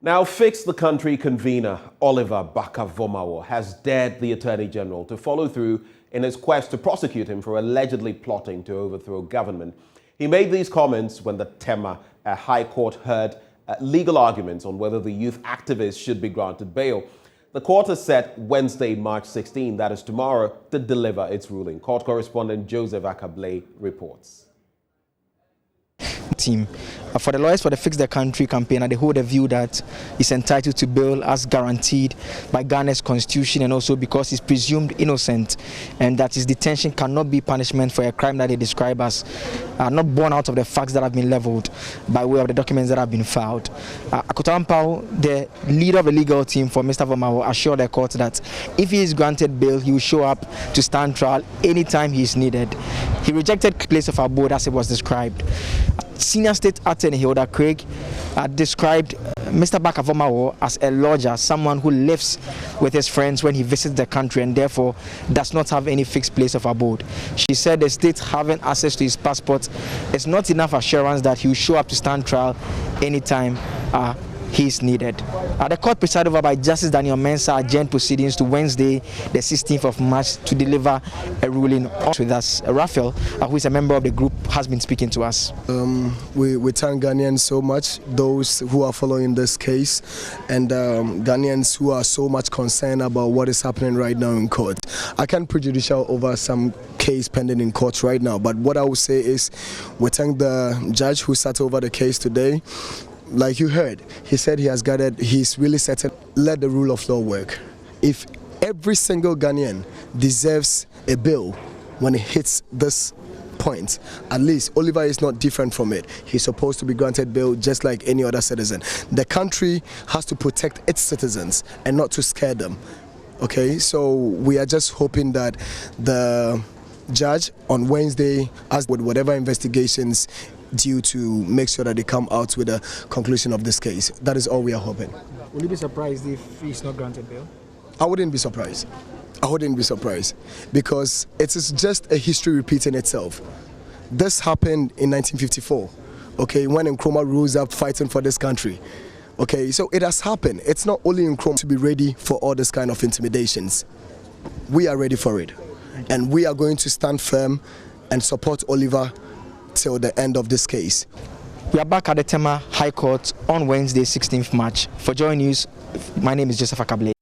Now, Fix the Country convener Barker-Vormawor has dared the Attorney General to follow through in his quest to prosecute him for allegedly plotting to overthrow government. He made these comments when the Tema High Court heard legal arguments on whether the youth activist should be granted bail. The court has set Wednesday, March 16, that is tomorrow, to deliver its ruling. Court correspondent Joseph Akablay reports. Team. For the lawyers for the Fix the Country campaign, they hold a view that he's entitled to bail as guaranteed by Ghana's constitution, and also because he's presumed innocent, and that his detention cannot be punishment for a crime that they describe as not born out of the facts that have been leveled by way of the documents that have been filed. Akotampao, the leader of the legal team for Mr. Vormawor, assured the court that if he is granted bail, he will show up to stand trial anytime he is needed. He rejected place of abode as it was described. Senior State Attorney Hilda Craig described Mr. Barker-Vormawor as a lodger, someone who lives with his friends when he visits the country and therefore does not have any fixed place of abode. She said the state having access to his passport is not enough assurance that he will show up to stand trial anytime he is needed. The court presided over by Justice Daniel Mensah adjourned proceedings to Wednesday, the 16th of March, to deliver a ruling. With us, Raphael, who is a member of the group, has been speaking to us. We thank Ghanaians so much, those who are following this case, and Ghanaians who are so much concerned about what is happening right now in court. I can't prejudicial over some case pending in court right now, but what I will say is we thank the judge who sat over the case today. Like you heard, he said he's really certain, let the rule of law work. If every single Ghanaian deserves a bail when it hits this point, at least Oliver is not different from it. He's supposed to be granted bail just like any other citizen. The country has to protect its citizens and not to scare them. Okay, so we are just hoping that the judge on Wednesday, as with whatever investigations due, to make sure that they come out with a conclusion of this case. That is all we are hoping. Will you be surprised if he's not granted bail? I wouldn't be surprised. I wouldn't be surprised because it is just a history repeating itself. This happened in 1954, okay, when Nkrumah rose up fighting for this country. Okay, so it has happened. It's not only Nkrumah to be ready for all this kind of intimidations. We are ready for it. And we are going to stand firm and support Oliver till the end of this case. We are back at the Tema High Court on Wednesday, 16th March. For JoyNews, my name is Joseph Akablay.